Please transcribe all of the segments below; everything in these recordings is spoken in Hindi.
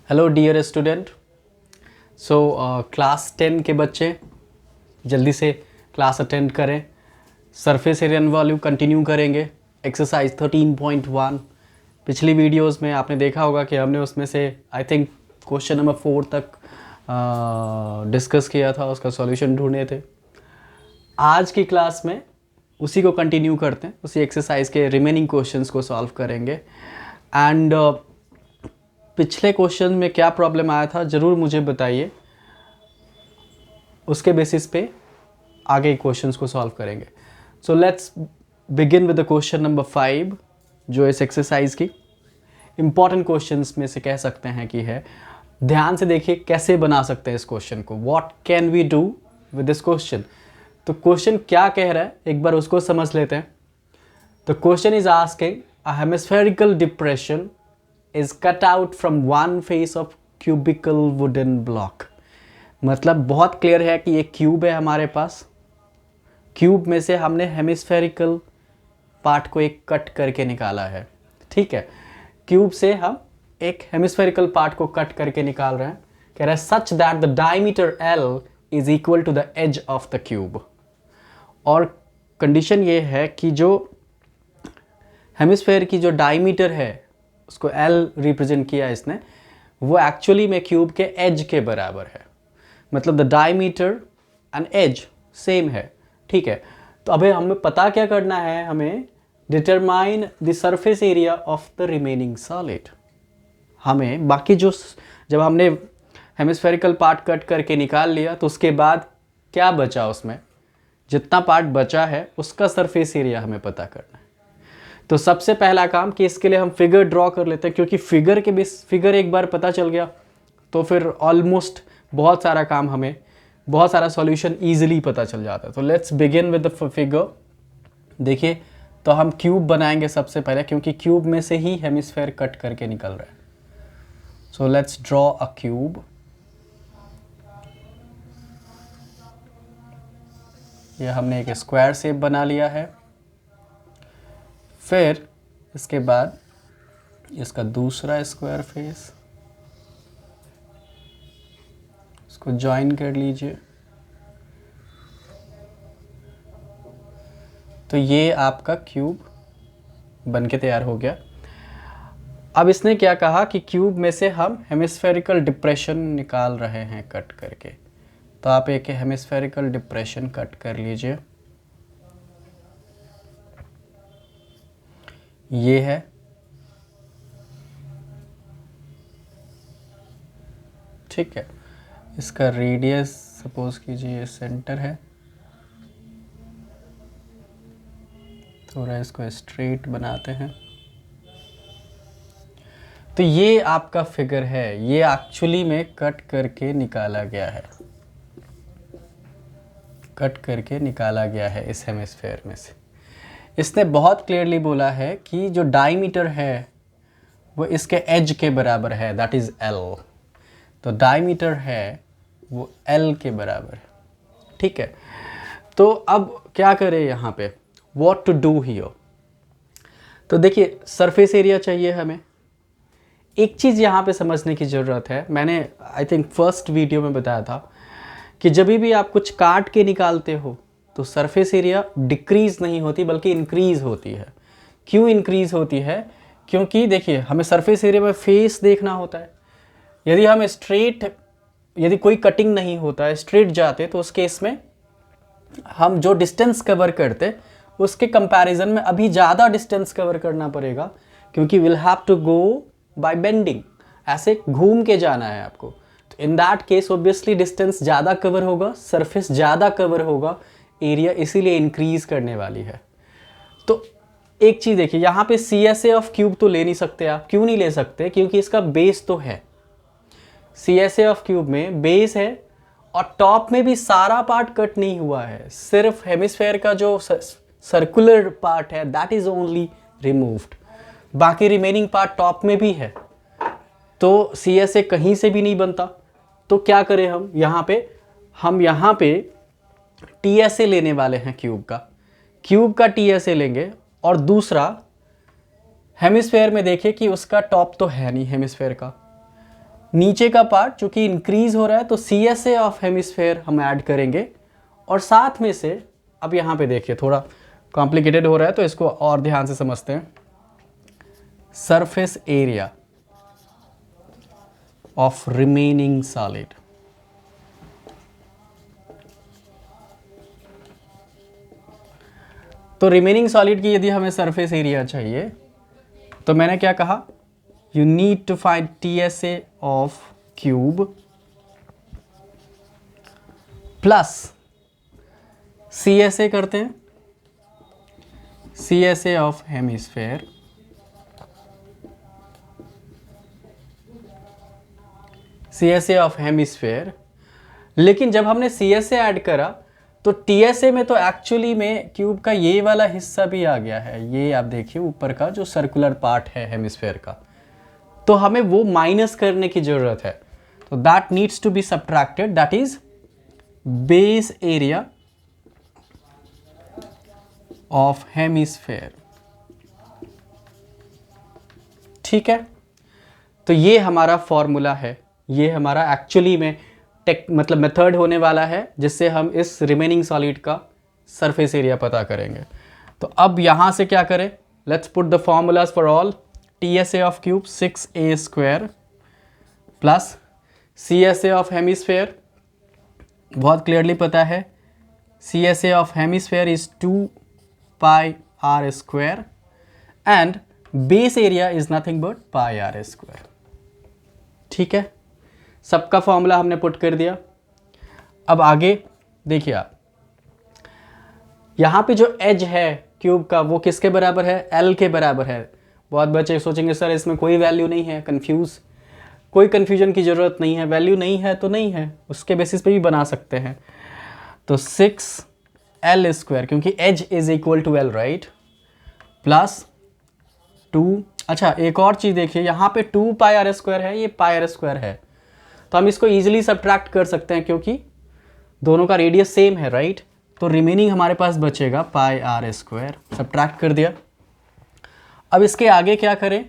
Hello dear student. क्लास 10 के बच्चे जल्दी से क्लास अटेंड करें। Surface area and volume continue करेंगे। एक्सरसाइज 13.1 पिछली वीडियोस में आपने देखा होगा कि हमने उसमें से आई थिंक क्वेश्चन नंबर 4 तक डिस्कस किया था, उसका सॉल्यूशन ढूंढे थे। आज की क्लास में उसी को कंटिन्यू करते हैं, उसी एक्सरसाइज के रिमेनिंग क्वेश्चंस को सॉल्व करेंगे। एंड पिछले क्वेश्चन में क्या प्रॉब्लम आया था ज़रूर मुझे बताइए, उसके बेसिस पे आगे क्वेश्चंस को सॉल्व करेंगे। So let's begin with the question number 5 जो इस एक्सरसाइज की इम्पॉर्टेंट क्वेश्चंस में से कह सकते हैं कि है। ध्यान से देखिए कैसे बना सकते हैं इस क्वेश्चन को। What can we do with this question. तो क्वेश्चन क्या कह रहा है एक बार उसको समझ लेते हैं। The question is asking a hemispherical depression is cut out from one face of cubical wooden block। मतलब बहुत क्लियर है कि ये क्यूब है हमारे पास। क्यूब में से हमने हेमिस्फेरिकल पार्ट को एक कट करके निकाला है। ठीक है, क्यूब से हम एक हेमिस्फेरिकल पार्ट को कट करके निकाल रहे हैं। कह रहा है such that the diameter L is equal to the edge of the cube. और कंडीशन ये है कि जो हेमिस्फेयर की जो डायमीटर है उसको L रिप्रेजेंट किया इसने, वो एक्चुअली में क्यूब के एज के बराबर है। मतलब the diameter and edge same है। ठीक है, तो अभी हमें पता क्या करना है, हमें determine the surface area of the remaining solid. हमें बाकी जो जब हमने हेमिस्फेरिकल पार्ट कट करके निकाल लिया तो उसके बाद क्या बचा, उसमें जितना पार्ट बचा है उसका सरफेस एरिया हमें पता करना है। तो सबसे पहला काम कि इसके लिए हम फिगर ड्रॉ कर लेते हैं, क्योंकि फिगर एक बार पता चल गया तो फिर ऑलमोस्ट बहुत सारा काम, हमें बहुत सारा सॉल्यूशन इजीली पता चल जाता है। तो let's begin with the figure. देखिए, तो हम क्यूब बनाएंगे सबसे पहले, क्योंकि क्यूब में से ही हेमिस्फेयर कट करके निकल रहा है। So let's draw a cube. ये हमने एक स्क्वायर शेप बना लिया है। फिर इसके बाद इसका दूसरा स्क्वायर फेस, इसको ज्वाइन कर लीजिए। तो ये आपका क्यूब बनके तैयार हो गया। अब इसने क्या कहा कि क्यूब में से हम हेमिस्फेरिकल डिप्रेशन निकाल रहे हैं कट करके। तो आप एक हेमिस्फेरिकल डिप्रेशन कट कर लीजिए। ये है, ठीक है। इसका रेडियस सपोज कीजिए सेंटर है। थोड़ा इसको स्ट्रेट बनाते हैं। तो ये आपका फिगर है, ये एक्चुअली में कट करके निकाला गया है, कट करके निकाला गया है इस हेमिस्फेयर में से। इसने बहुत क्लियरली बोला है कि जो डायमीटर है वो इसके एज के बराबर है, दैट इज L। तो डायमीटर है वो L के बराबर है। ठीक है, तो अब क्या करें यहाँ पे, व्हाट टू डू हियर। तो देखिए, सरफेस एरिया चाहिए हमें। एक चीज़ यहाँ पे समझने की ज़रूरत है, मैंने आई थिंक फर्स्ट वीडियो में बताया था कि जब भी आप कुछ काट के निकालते हो तो सरफेस एरिया डिक्रीज़ नहीं होती बल्कि इंक्रीज़ होती है। क्यों इंक्रीज़ होती है? क्योंकि देखिए, हमें सरफेस एरिया में फेस देखना होता है। यदि हम यदि कोई कटिंग नहीं होता है, स्ट्रेट जाते, तो उस केस में हम जो डिस्टेंस कवर करते उसके कंपैरिजन में अभी ज़्यादा डिस्टेंस कवर करना पड़ेगा, क्योंकि will have to go by bending, ऐसे घूम के जाना है आपको। तो in that case obviously distance ज़्यादा कवर होगा, सरफेस ज़्यादा कवर होगा, एरिया इसीलिए इंक्रीज करने वाली है। तो एक चीज़ देखिए, यहाँ पे CSA ऑफ क्यूब तो ले नहीं सकते आप। क्यों नहीं ले सकते? क्योंकि इसका बेस तो है। CSA ऑफ क्यूब में बेस है और टॉप में भी सारा पार्ट कट नहीं हुआ है, सिर्फ हेमिस्फेयर का जो सर्कुलर पार्ट है दैट इज ओनली रिमूव्ड, बाकी रिमेनिंग पार्ट टॉप में भी है। तो CSA कहीं से भी नहीं बनता। तो क्या करें हम यहाँ पे TSA लेने वाले हैं क्यूब का TSA लेंगे। और दूसरा, हेमिस्फेयर में देखें कि उसका टॉप तो है नहीं हेमिस्फेयर का, नीचे का पार्ट जो कि इंक्रीज हो रहा है, तो C S A of hemisphere हम ऐड करेंगे। और साथ में से अब यहाँ पे देखिए थोड़ा कॉम्प्लिकेटेड हो रहा है, तो इसको और ध्यान से समझते हैं। Surface area of remaining solid, तो रिमेनिंग सॉलिड की यदि हमें सरफेस एरिया चाहिए, तो मैंने क्या कहा, you need to find TSA of cube plus CSA करते हैं, CSA of hemisphere CSA of hemisphere. लेकिन जब हमने CSA ऐड करा तो TSA में तो एक्चुअली में क्यूब का ये वाला हिस्सा भी आ गया है, ये आप देखिए ऊपर का जो सर्कुलर पार्ट है हेमिस्फेयर का, तो हमें वो माइनस करने की जरूरत है। तो that needs to be subtracted, that is base area of hemisphere. ठीक है, तो ये हमारा फॉर्मूला है, ये हमारा एक्चुअली में मतलब मेथड होने वाला है जिससे हम इस रिमेनिंग सॉलिड का सरफेस एरिया पता करेंगे। तो अब यहाँ से क्या करें, let's put the formulas for all. TSA of cube 6a square plus CSA of hemisphere, बहुत क्लियरली पता है, CSA of hemisphere is 2 πr square and base area is nothing but πr square. ठीक है, सबका फॉर्मूला हमने पुट कर दिया। अब आगे देखिए आप, यहाँ पे जो एज है क्यूब का वो किसके बराबर है, L के बराबर है। बहुत बच्चे सोचेंगे सर इसमें कोई वैल्यू नहीं है, कोई कन्फ्यूजन की ज़रूरत नहीं है, वैल्यू नहीं है तो नहीं है, उसके बेसिस पे भी बना सकते हैं। तो 6L स्क्वायर, क्योंकि edge is equal to L right, plus 2। अच्छा एक और चीज़ देखिए, यहाँ पे 2 πr स्क्वायर है, ये πr स्क्वायर है, तो हम इसको ईजिली सब्ट्रैक्ट कर सकते हैं क्योंकि दोनों का रेडियस सेम है राइट। तो रिमेनिंग हमारे पास बचेगा πr स्क्वायर, सब्ट्रैक्ट कर दिया। अब इसके आगे क्या करें,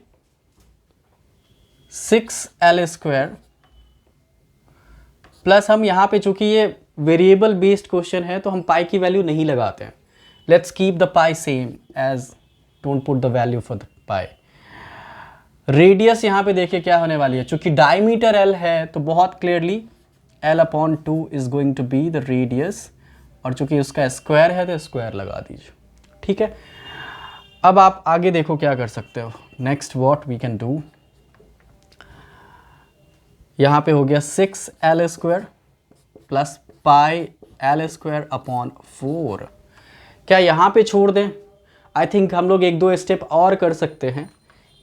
6L स्क्वायर प्लस, हम यहाँ पे चूंकि ये वेरिएबल बेस्ड क्वेश्चन है तो हम पाई की वैल्यू नहीं लगाते हैं, let's keep the pi same as, don't put the value for the pi. Radius यहाँ पे देखिए क्या होने वाली है, चूंकि डायमीटर L है तो बहुत clearly L/2 is going to be the radius, और चूंकि उसका स्क्वायर है तो स्क्वायर लगा दीजिए। ठीक है, अब आप आगे देखो क्या कर सकते हो। Next what we can do, यहाँ पे हो गया 6L square plus πL square upon 4। क्या यहाँ पे छोड़ दें, आई थिंक हम लोग एक दो स्टेप और कर सकते हैं।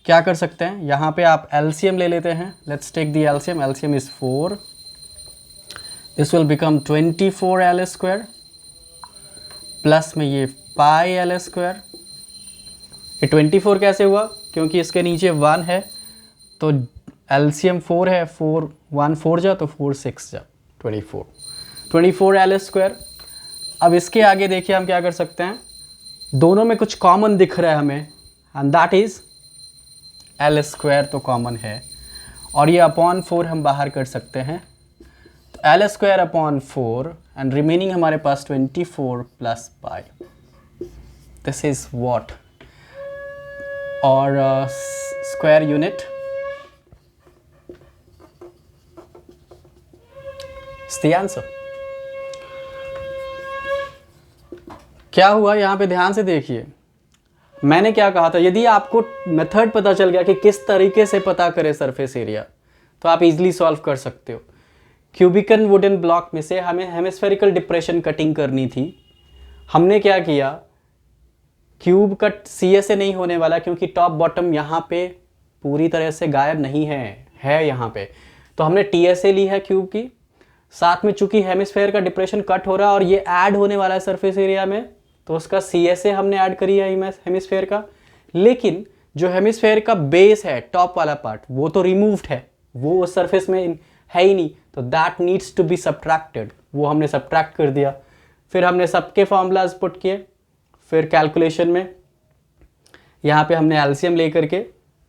क्या कर सकते हैं, यहाँ पे आप LCM ले लेते हैं, let's take the LCM, LCM is 4, this will become 24L square plus में ये πL स्क्वायर। ये 24 कैसे हुआ, क्योंकि इसके नीचे 1 है तो LCM 4 है, 4 1 4 जा तो 4 6 जा 24L स्क्वायर। अब इसके आगे देखिए हम क्या कर सकते हैं, दोनों में कुछ कॉमन दिख रहा है हमें, and that is L square तो कॉमन है, और ये अपॉन 4 हम बाहर कर सकते हैं, तो L square upon 4 and remaining हमारे पास 24 plus pi, this is what, और square unit is the answer. क्या हुआ यहाँ पे ध्यान से देखिए, मैंने क्या कहा था, यदि आपको मेथड पता चल गया कि किस तरीके से पता करें सरफेस एरिया, तो आप इजीली सॉल्व कर सकते हो। क्यूबिकल वुडन ब्लॉक में से हमें हेमिस्फेरिकल डिप्रेशन कटिंग करनी थी, हमने क्या किया, क्यूब का CSA नहीं होने वाला क्योंकि टॉप बॉटम यहाँ पे पूरी तरह से गायब नहीं है यहाँ पे, तो हमने TSA ली है क्यूब की, साथ में चूंकि हेमिस्फेयर का डिप्रेशन कट हो रहा है और ये ऐड होने वाला है सरफेस एरिया में, तो उसका CSA हमने ऐड करी है हेमिस्फेयर का। लेकिन जो हेमिस्फेयर का बेस है, टॉप वाला पार्ट, वो तो रिमूव्ड है, वो उस सरफेस में है ही नहीं, तो that needs to be subtracted, वो हमने सब्ट्रैक्ट कर दिया। फिर हमने सबके फॉर्मूलाज पुट किए, फिर कैलकुलेशन में यहाँ पे हमने LCM ले करके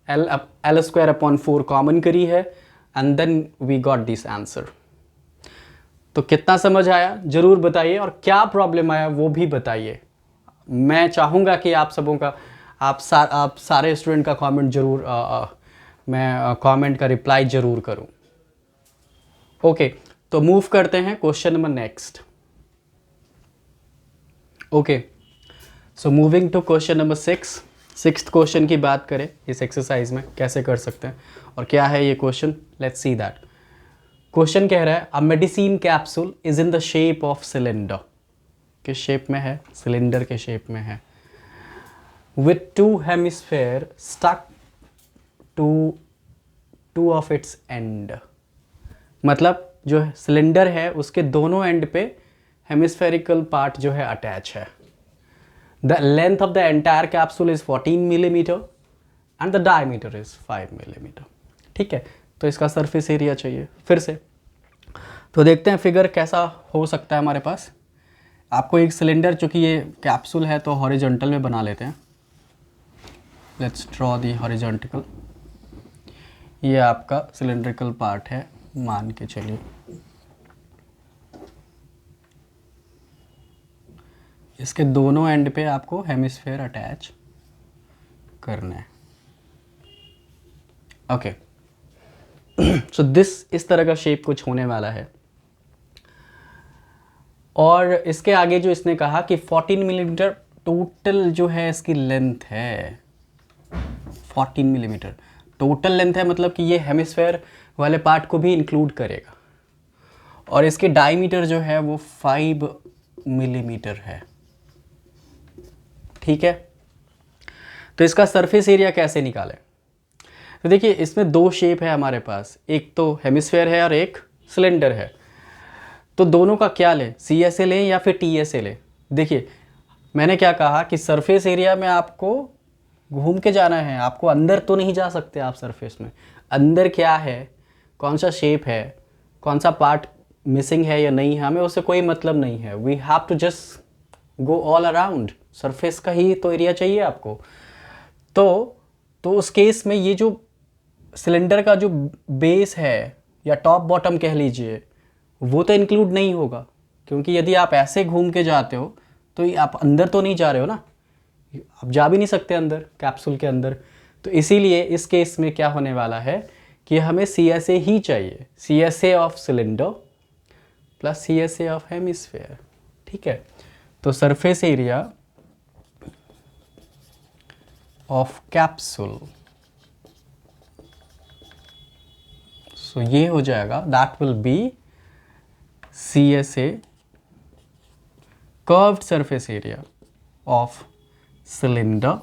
L स्क्वायर अपॉन 4 कॉमन करी है, and then we got this answer. तो कितना समझ आया ज़रूर बताइए, और क्या प्रॉब्लम आया वो भी बताइए। मैं चाहूँगा कि आप सबों का, आप सारे स्टूडेंट का कमेंट ज़रूर, मैं कमेंट का रिप्लाई ज़रूर करूँ। ओके, तो मूव करते हैं question number next. Okay, so moving to question number 6th question की बात करें इस एक्सरसाइज में कैसे कर सकते हैं और क्या है ये question, let's see that. Question कह रहा है a medicine capsule is in the shape of cylinder. किस शेप में है? सिलेंडर के शेप में है। With 2 hemisphere stuck to of its end. मतलब जो सिलेंडर है उसके दोनों एंड पे हेमिस्फेरिकल पार्ट जो है अटैच है। The length of the entire capsule is 14 millimetre and the diameter is 5 millimetre. ठीक है, तो इसका सरफेस एरिया चाहिए। फिर से तो देखते हैं फिगर कैसा हो सकता है हमारे पास। आपको एक सिलेंडर, चूँकि ये कैप्सूल है तो हॉरिजॉन्टल में बना लेते हैं। Let's draw the horizontal. ये आपका सिलेंड्रिकल पार्ट है मान के चलिए। इसके दोनों एंड पे आपको हेमिस्फेयर अटैच करना है। ओके, सो इस तरह का शेप कुछ होने वाला है। और इसके आगे जो इसने कहा कि 14 मिलीमीटर टोटल जो है इसकी लेंथ है। 14 मिलीमीटर टोटल लेंथ है, मतलब कि ये हेमिस्फेयर वाले पार्ट को भी इंक्लूड करेगा। और इसके डायमीटर जो है वो 5 मिलीमीटर है। ठीक है, तो इसका सरफेस एरिया कैसे निकालें? तो देखिए इसमें 2 शेप है हमारे पास, एक तो हेमिस्फेयर है और एक सिलेंडर है। तो दोनों का क्या लें, CSA लें या फिर TSA लें? देखिए मैंने क्या कहा कि सरफेस एरिया में आपको घूम के जाना है, आपको अंदर तो नहीं जा सकते आप सरफेस में। अंदर क्या है, कौन सा शेप है, कौन सा पार्ट मिसिंग है या नहीं है, हमें उससे कोई मतलब नहीं है। We have to just go all around, surface का ही तो एरिया चाहिए आपको। तो उस केस में ये जो सिलेंडर का जो बेस है या टॉप बॉटम कह लीजिए, वो तो इंक्लूड नहीं होगा, क्योंकि यदि आप ऐसे घूम के जाते हो तो आप अंदर तो नहीं जा रहे हो ना, आप जा भी नहीं सकते अंदर कैप्सूल के अंदर। तो इसीलिए इस केस में क्या होने वाला है कि हमें CSA ही चाहिए, CSA of cylinder plus CSA of hemisphere. ठीक है, तो सरफेस एरिया ऑफ कैप्सूल, सो ये हो जाएगा, that will be CSA curved surface area of cylinder,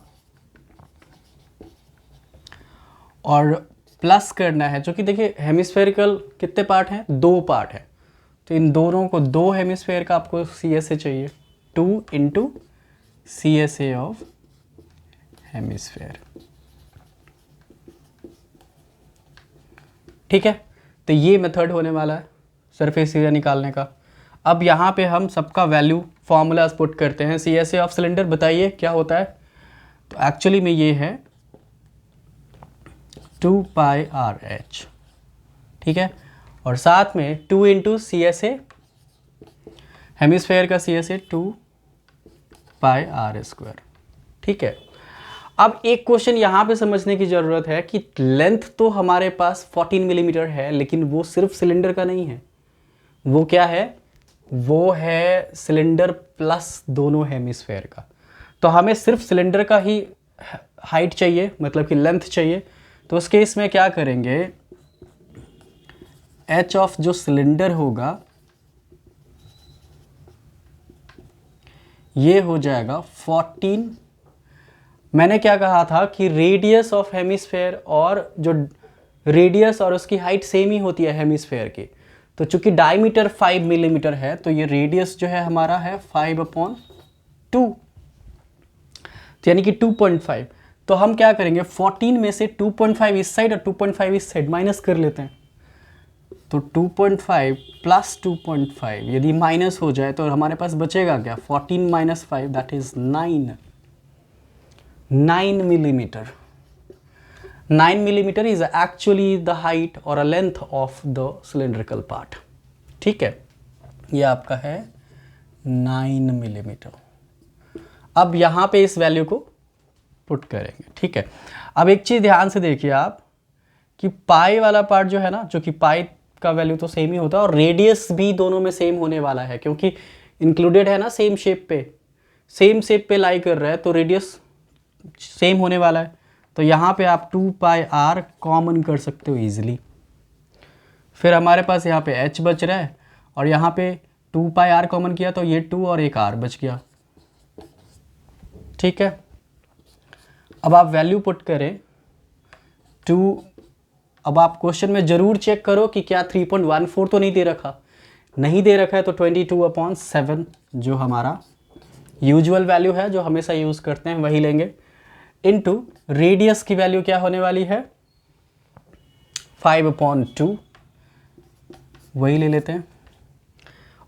और प्लस करना है, जो कि देखिए हेमिस्फेरिकल कितने पार्ट हैं, 2 पार्ट है। तो इन दोनों को 2 हेमिस्फेयर का आपको CSA चाहिए, 2 इंटू CSA ऑफ हेमिस्फेयर। ठीक है, तो ये मेथड होने वाला है सरफेस एरिया निकालने का। अब यहाँ पे हम सबका वैल्यू फॉर्मूलाज पुट करते हैं। CSA ऑफ सिलेंडर बताइए क्या होता है? तो एक्चुअली में ये है 2πRH। ठीक है, और साथ में 2 इंटू CSA हेमिस्फेयर का CSA 2πr²। ठीक है, अब एक क्वेश्चन यहाँ पे समझने की ज़रूरत है कि लेंथ तो हमारे पास 14 मिलीमीटर है, लेकिन वो सिर्फ सिलेंडर का नहीं है। वो क्या है? वो है सिलेंडर प्लस दोनों हेमिस्फेयर का। तो हमें सिर्फ सिलेंडर का ही हाइट चाहिए, मतलब कि लेंथ चाहिए। तो उस केस में क्या करेंगे, H ऑफ जो सिलेंडर होगा ये हो जाएगा 14। मैंने क्या कहा था कि रेडियस ऑफ हेमिस्फेयर और जो रेडियस और उसकी हाइट सेम ही होती है हेमिस्फेयर की। तो चूंकि डायमीटर 5 मिलीमीटर है, तो ये रेडियस जो है हमारा है 5/2, तो यानी कि 2.5। तो हम क्या करेंगे, 14 में से 2.5 इस साइड और 2.5 इस साइड माइनस कर लेते हैं। तो 2.5 प्लस 2.5 यदि माइनस हो जाए तो हमारे पास बचेगा क्या, 14 minus 5 that is 9 millimetre. 9 millimetre is actually the height और a length of the cylindrical part. ठीक है, ये आपका है 9 मिलीमीटर। अब यहाँ पे इस वैल्यू को पुट करेंगे। ठीक है, अब एक चीज़ ध्यान से देखिए आप कि पाई वाला पार्ट जो है ना, जो कि पाई का वैल्यू तो सेम ही होता है और रेडियस भी दोनों में सेम होने वाला है, क्योंकि इंक्लूडेड है ना सेम शेप पे लाई कर रहा है, तो रेडियस सेम होने वाला है। तो यहाँ पे आप 2 पाई आर कॉमन कर सकते हो इजीली। फिर हमारे पास यहाँ पे h बच रहा है और यहाँ पे 2 पाई आर कॉमन किया तो ये 2 और एक r बच गया। ठीक है, अब आप वैल्यू पुट करें 2। अब आप क्वेश्चन में ज़रूर चेक करो कि क्या 3.14 तो नहीं दे रखा। नहीं दे रखा है तो 22/7 जो हमारा यूजुअल वैल्यू है, जो हमेशा यूज़ करते हैं, वही लेंगे। इनटू रेडियस की वैल्यू क्या होने वाली है 5/2, वही ले लेते हैं।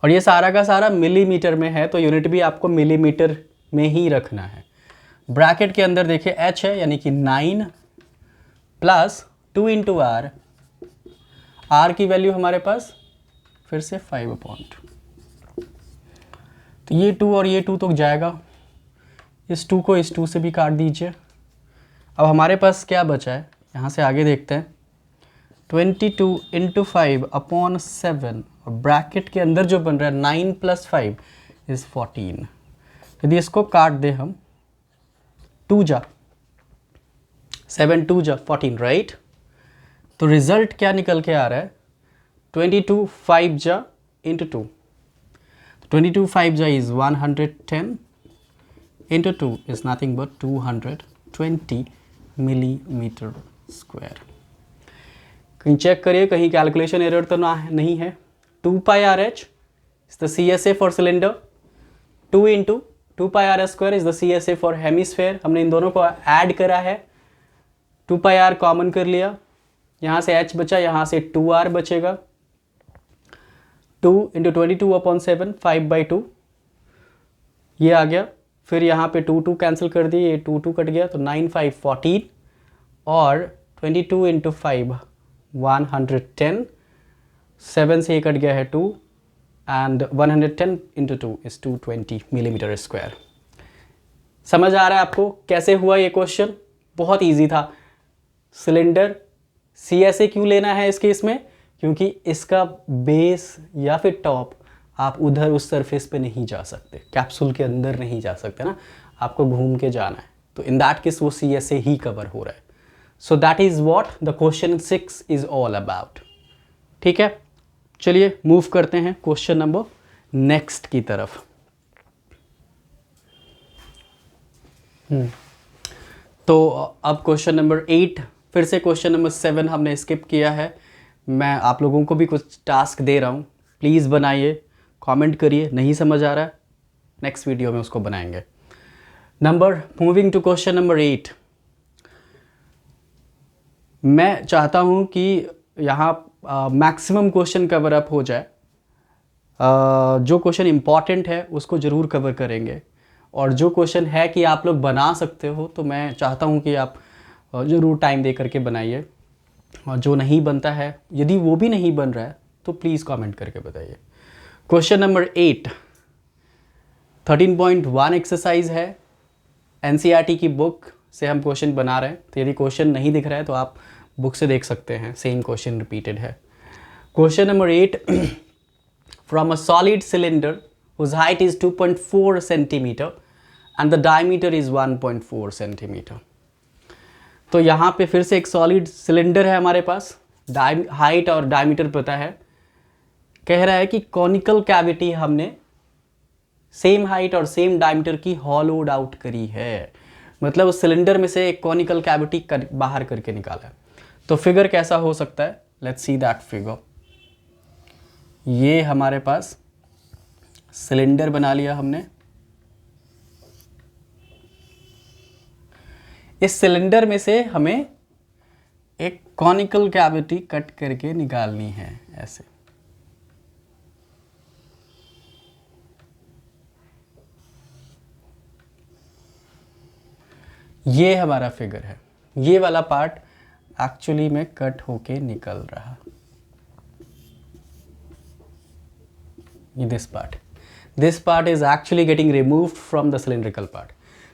और ये सारा का सारा मिलीमीटर में है, तो यूनिट भी आपको मिलीमीटर में ही रखना है। ब्रैकेट के अंदर देखिए h है, यानी कि 9 प्लस 2 इंटू आर। आर की वैल्यू हमारे पास फिर से 5/2। तो ये 2 और ये 2 तो जाएगा, इस 2 को इस 2 से भी काट दीजिए। अब हमारे पास क्या बचा है, यहाँ से आगे देखते हैं। 22 इंटू 5/7 और ब्रैकेट के अंदर जो बन रहा है 9 + 5 इज़ 14। यदि इसको काट दे हम, 2 जा 7, 2 जा 14, राइट। तो रिजल्ट क्या निकल के आ रहा है 22 5 जा इंटू 2। 22 5 जा is 110 into 2 is nothing but 220 millimetre square. कहीं चेक करिए, कहीं कैलकुलेशन एरर तो नहीं है। 2 pi R H is the CSA for cylinder, 2 into 2 pi R square is the CSA for hemisphere. हमने इन दोनों को ऐड करा है, 2 पाई आर कॉमन कर लिया, यहाँ से h बचा, यहाँ से 2r बचेगा। 2 इंटू 22/7 5/2 ये आ गया। फिर यहाँ पे 2 कैंसिल कर दिए, ये 2 कट गया, तो 9 5 14 और 22 इंटू 5 110, 7 से ये कट गया है 2 and 110 into 2 is 220 millimetre square. समझ आ रहा है आपको कैसे हुआ ये क्वेश्चन? बहुत इजी था। सिलेंडर CSA क्यों लेना है इस केस में? क्योंकि इसका बेस या फिर टॉप आप उधर उस सरफेस पे नहीं जा सकते, कैप्सूल के अंदर नहीं जा सकते ना, आपको घूम के जाना है। तो इन दैट केस वो CSA ही कवर हो रहा है। So that is what the question 6 is all about. ठीक है, चलिए मूव करते हैं क्वेश्चन नंबर नेक्स्ट की तरफ। तो अब क्वेश्चन नंबर 8, फिर से क्वेश्चन नंबर 7 हमने स्किप किया है। मैं आप लोगों को भी कुछ टास्क दे रहा हूँ, प्लीज़ बनाइए, कमेंट करिए। नहीं समझ आ रहा है, नेक्स्ट वीडियो में उसको बनाएंगे। Moving to question number 8। मैं चाहता हूँ कि यहाँ मैक्सिमम क्वेश्चन कवर अप हो जाए। जो क्वेश्चन इम्पॉर्टेंट है उसको ज़रूर कवर करेंगे, और जो क्वेश्चन है कि आप लोग बना सकते हो तो मैं चाहता हूँ कि आप ज़रूर टाइम दे करके बनाइए। और जो नहीं बनता है, यदि वो भी नहीं बन रहा है, तो प्लीज़ कमेंट करके बताइए। क्वेश्चन नंबर 8 13.1 एक्सरसाइज है। NCERT की बुक से हम क्वेश्चन बना रहे हैं, तो यदि क्वेश्चन नहीं दिख रहा है तो आप बुक से देख सकते हैं, सेम क्वेश्चन रिपीटेड है। Question number 8 from a solid cylinder whose height is 2.4 centimeter and the diameter is 1.4 centimeter। तो यहाँ पे फिर से एक सॉलिड सिलेंडर है हमारे पास, हाइट और डायमीटर पता है। कह रहा है कि कॉनिकल कैविटी हमने सेम हाइट और सेम डायमीटर की हॉलोड आउट करी है, मतलब उस सिलेंडर में से एक कॉनिकल कैविटी बाहर करके निकाला है। तो फिगर कैसा हो सकता है, लेट्स सी दैट फिगर। ये हमारे पास सिलेंडर बना लिया हमने। इस सिलेंडर में से हमें एक कॉनिकल कैविटी कट करके निकालनी है, ऐसे। ये हमारा फिगर है। ये वाला पार्ट एक्चुअली में कट होके निकल रहा, ये this part is actually getting removed from the cylindrical part.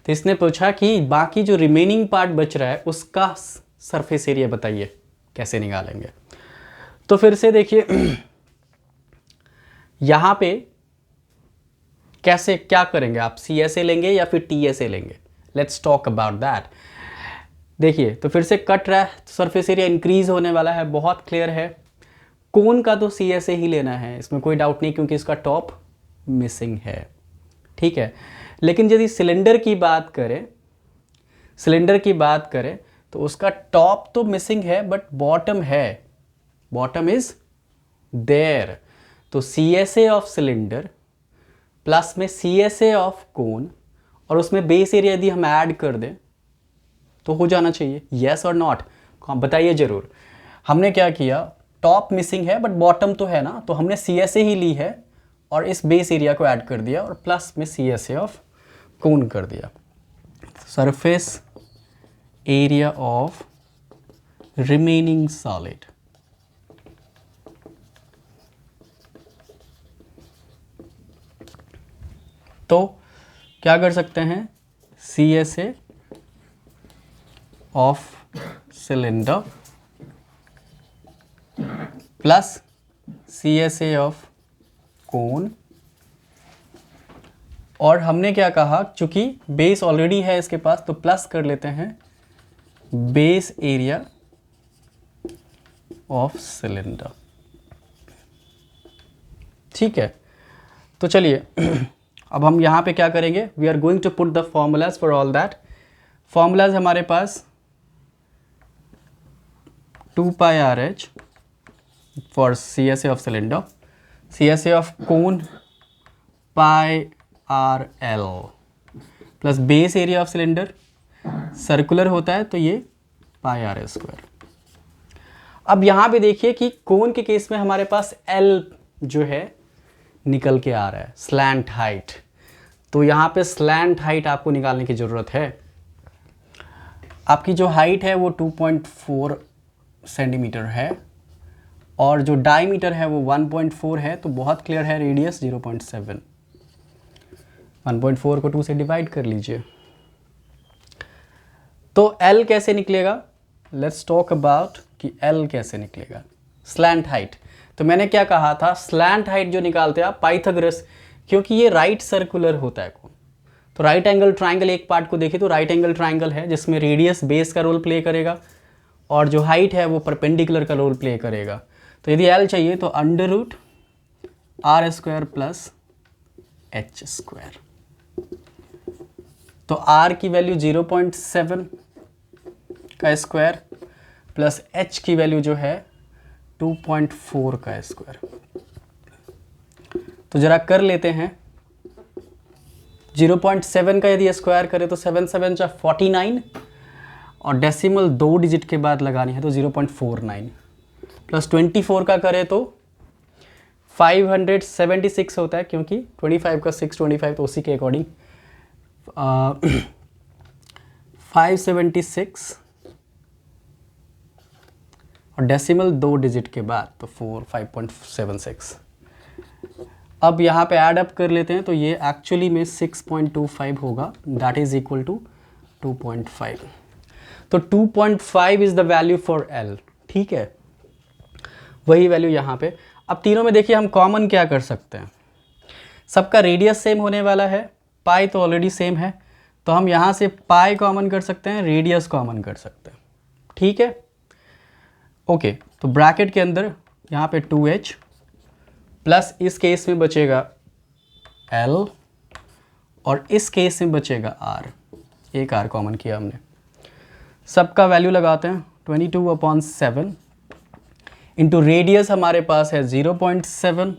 तो इसने पूछा कि बाकी जो रिमेनिंग पार्ट बच रहा है उसका सरफेस एरिया बताइए, कैसे निकालेंगे। तो फिर से देखिए यहाँ पे कैसे क्या करेंगे आप, CSA लेंगे या फिर TSA लेंगे, लेट्स टॉक अबाउट दैट। देखिए तो फिर से कट रहा है, सरफेस एरिया इंक्रीज होने वाला है, बहुत क्लियर है। कोन का तो CSA ही लेना है, इसमें कोई डाउट नहीं, क्योंकि इसका टॉप मिसिंग है, ठीक है। लेकिन यदि सिलेंडर की बात करें तो उसका टॉप तो मिसिंग है बट बॉटम है, बॉटम इज देयर। तो CSA ऑफ सिलेंडर प्लस में CSA ऑफ कोन, और उसमें बेस एरिया यदि हम ऐड कर दें तो हो जाना चाहिए, यस और नॉट, बताइए जरूर। हमने क्या किया, टॉप मिसिंग है बट बॉटम तो है ना, तो हमने CSA ही ली है और इस बेस एरिया को ऐड कर दिया और प्लस में CSA ऑफ कोन कर दिया। Surface area of remaining solid, तो क्या कर सकते हैं, CSA of cylinder plus CSA of कोन, और हमने क्या कहा, चूंकि बेस ऑलरेडी है इसके पास तो प्लस कर लेते हैं बेस एरिया ऑफ सिलेंडर, ठीक है। तो चलिए अब हम यहाँ पे क्या करेंगे, we are going to put the formulas for all that. Formulas हमारे पास 2πRH for CSA of cylinder, CSA of cone πRL plus base area of cylinder, circular होता है तो ये πR²। अब यहाँ पे देखिए कि कोन के केस में हमारे पास L जो है निकल के आ रहा है, स्लैंट हाइट, तो यहाँ पे स्लैंट हाइट आपको निकालने की ज़रूरत है। आपकी जो हाइट है वो 2.4 सेंटीमीटर है और जो डायमीटर है वो 1.4 है, तो बहुत क्लियर है, रेडियस 0.7, 1.4 को 2 से डिवाइड कर लीजिए। तो L कैसे निकलेगा, लेट्स टॉक अबाउट कि L कैसे निकलेगा। स्लैंट हाइट, तो मैंने क्या कहा था, स्लैंट हाइट जो निकालते हैं आप पाइथागोरस, क्योंकि ये राइट सर्कुलर होता है कोन, तो राइट एंगल ट्राइंगल एक पार्ट को देखें तो राइट एंगल ट्राइंगल है जिसमें रेडियस बेस का रोल प्ले करेगा और जो हाइट है वो परपेंडिकुलर का रोल प्ले करेगा। तो यदि L चाहिए तो √R² प्लस H², तो R की वैल्यू 0.7 का स्क्वायर प्लस H की वैल्यू जो है 2.4 का स्क्वायर। तो जरा कर लेते हैं, 0.7 का यदि स्क्वायर करें तो 7 7 जा 49 और डेसिमल 2 डिजिट के बाद लगानी है तो 0.49 प्लस 24 का करें तो 576 होता है, क्योंकि 25 का 625 तो उसी के अकॉर्डिंग 576 और डेसिमल 2 डिजिट के बाद तो 5.76। अब यहाँ पे ऐड अप कर लेते हैं तो ये एक्चुअली में 6.25 होगा, दैट इज इक्वल टू 2.5। तो 2.5 is the value for L, ठीक है, वही वैल्यू यहाँ पे। अब तीनों में देखिए हम कॉमन क्या कर सकते हैं, सबका रेडियस सेम होने वाला है, पाई तो ऑलरेडी सेम है, तो हम यहाँ से पाई कॉमन कर सकते हैं, रेडियस कॉमन कर सकते हैं, ठीक है। ओके, तो ब्रैकेट के अंदर यहाँ पे 2h प्लस इस केस में बचेगा L और इस केस में बचेगा R, एक R कॉमन किया हमने, सबका वैल्यू लगाते हैं 22/7 इंटू रेडियस हमारे पास है 0.7,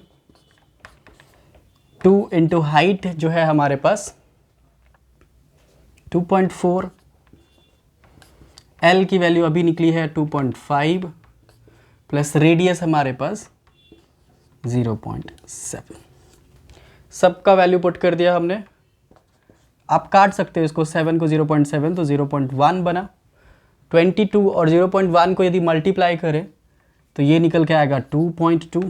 2 इंटू हाइट जो है हमारे पास 2.4, L की वैल्यू अभी निकली है 2.5 प्लस रेडियस हमारे पास 0.7, सबका वैल्यू पुट कर दिया हमने। आप काट सकते हो इसको, 7 को 0.7 तो 0.1 बना, 22 और 0.1 को यदि मल्टीप्लाई करें तो ये निकल के आएगा 2.2।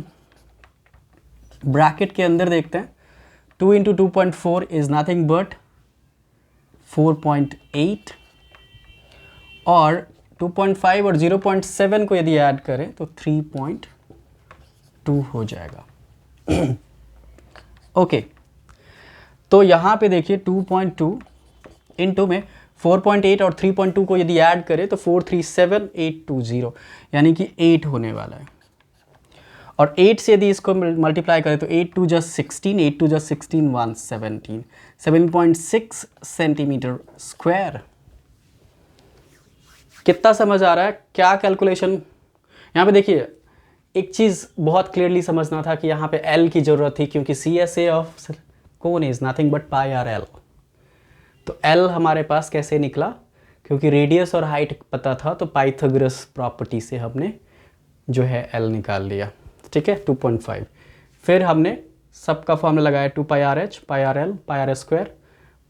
ब्रैकेट के अंदर देखते हैं, 2 इंटू 2.4 इज नथिंग बट 4.8 और 2.5 और 0.7 को यदि ऐड करें तो 3.2 हो जाएगा। ओके तो यहाँ पे देखिए 2.2 इंटू में 4.8 और 3.2 को यदि ऐड करें तो 437820 यानी कि 8 होने वाला है। और 8 से यदि इसको मल्टीप्लाई करें तो 8 2 just 16, 8 2 just 16, 117, 7.6 सेंटीमीटर स्क्वायर। कितना समझ आ रहा है? क्या कैलकुलेशन यहाँ पे देखिए, एक चीज़ बहुत क्लियरली समझना था कि यहाँ पे L की ज़रूरत थी, क्योंकि CSA of cone is nothing but pi r L। तो L हमारे पास कैसे निकला? क्योंकि रेडियस और हाइट पता था, तो पाइथागोरस प्रॉपर्टी से हमने जो है L निकाल लिया। ठीक है, 2.5। फिर हमने सबका फॉर्मूला लगाया 2 pi R H, pi R L, pi R square.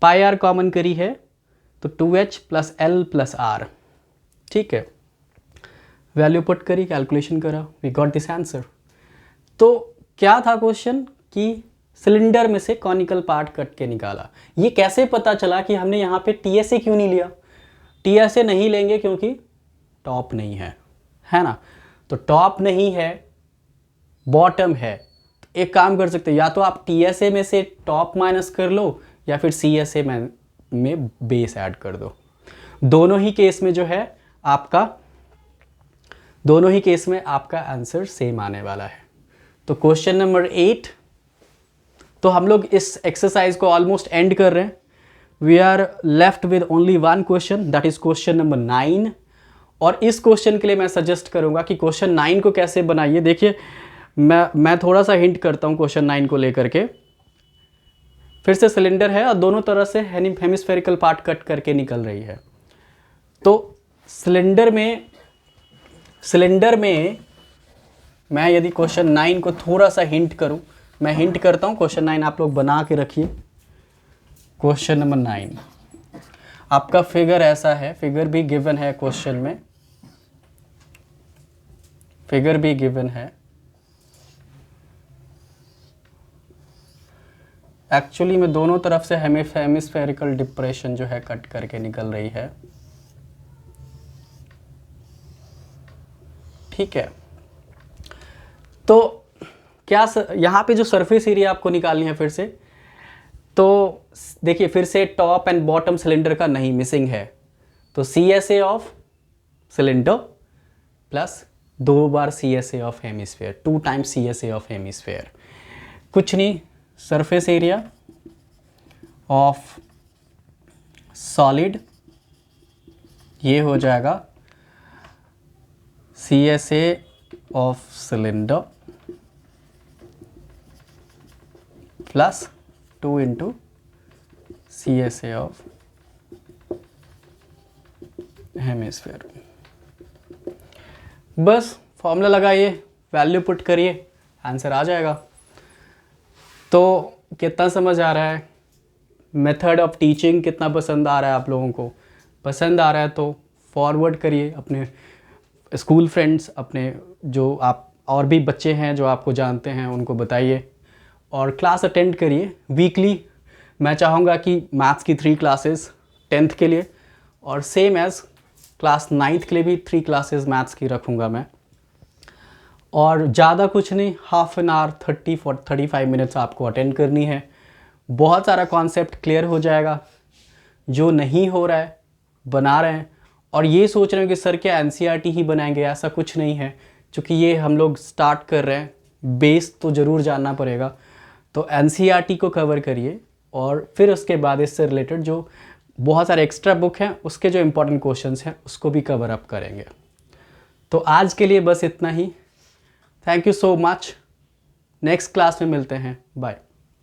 Pi R common करी है तो 2h plus L plus r. ठीक है, वैल्यू पुट करी, कैलकुलेशन करा, वी गॉट दिस आंसर। तो क्या था क्वेश्चन कि सिलेंडर में से कॉनिकल पार्ट कट के निकाला। ये कैसे पता चला कि हमने यहाँ पे TSA क्यों नहीं लिया? TSA नहीं लेंगे क्योंकि टॉप नहीं है, है ना। तो टॉप नहीं है, बॉटम है, तो एक काम कर सकते हैं, या तो आप TSA में से टॉप माइनस कर लो या फिर CSA में बेस ऐड कर दो। दोनों ही केस में जो है आपका आंसर सेम आने वाला है। तो क्वेश्चन नंबर 8, तो हम लोग इस एक्सरसाइज को ऑलमोस्ट एंड कर रहे हैं। We are left with only one question, that is question number 9। और इस क्वेश्चन के लिए मैं सजेस्ट करूंगा कि क्वेश्चन 9 को कैसे बनाइए। देखिए मैं थोड़ा सा हिंट करता हूं क्वेश्चन 9 को लेकर के। फिर से सिलेंडर है और दोनों तरह से हेमिस्फेरिकल पार्ट कट करके निकल रही है। तो सिलेंडर में मैं यदि क्वेश्चन 9 को थोड़ा सा हिंट करूं, मैं हिंट करता हूं, क्वेश्चन 9 आप लोग बना के रखिए। क्वेश्चन नंबर 9 आपका फिगर ऐसा है, फिगर भी गिवन है क्वेश्चन में, फिगर भी गिवन है। एक्चुअली में दोनों तरफ से हेमिस्फेरिकल डिप्रेशन जो है कट करके निकल रही है। ठीक है, तो क्या यहाँ पे जो सरफेस एरिया आपको निकालनी है फिर से, तो देखिए फिर से टॉप एंड बॉटम सिलेंडर का नहीं, मिसिंग है। तो CSA of cylinder plus 2 bar CSA of hemisphere, 2 times CSA of hemisphere, कुछ नहीं, सरफेस एरिया ऑफ सॉलिड ये हो जाएगा CSA of cylinder plus 2 into CSA of hemisphere. बस फॉर्मूला लगाइए, वैल्यू पुट करिए, आंसर आ जाएगा। तो कितना समझ आ रहा है? मेथड ऑफ टीचिंग कितना पसंद आ रहा है आप लोगों को? पसंद आ रहा है तो फॉरवर्ड करिए अपने स्कूल फ्रेंड्स, अपने जो आप और भी बच्चे हैं जो आपको जानते हैं उनको बताइए, और क्लास अटेंड करिए वीकली। मैं चाहूँगा कि मैथ्स की 3 क्लासेस 10th के लिए, और सेम एज़ क्लास 9th के लिए भी 3 क्लासेस मैथ्स की रखूँगा मैं। और ज़्यादा कुछ नहीं, हाफ एन आवर 35 मिनट्स आपको अटेंड करनी है। बहुत सारा कॉन्सेप्ट क्लियर हो जाएगा। जो नहीं हो रहा है बना रहे हैं, और ये सोच रहे हैं कि सर क्या NCERT ही बनाएंगे, ऐसा कुछ नहीं है। क्योंकि ये हम लोग स्टार्ट कर रहे हैं, बेस तो ज़रूर जानना पड़ेगा। तो NCERT को कवर करिए, और फिर उसके बाद इससे रिलेटेड जो बहुत सारे एक्स्ट्रा बुक हैं उसके जो इम्पोर्टेंट क्वेश्चंस हैं उसको भी कवर अप करेंगे। तो आज के लिए बस इतना ही। Thank you so much. Next class में मिलते हैं, बाय।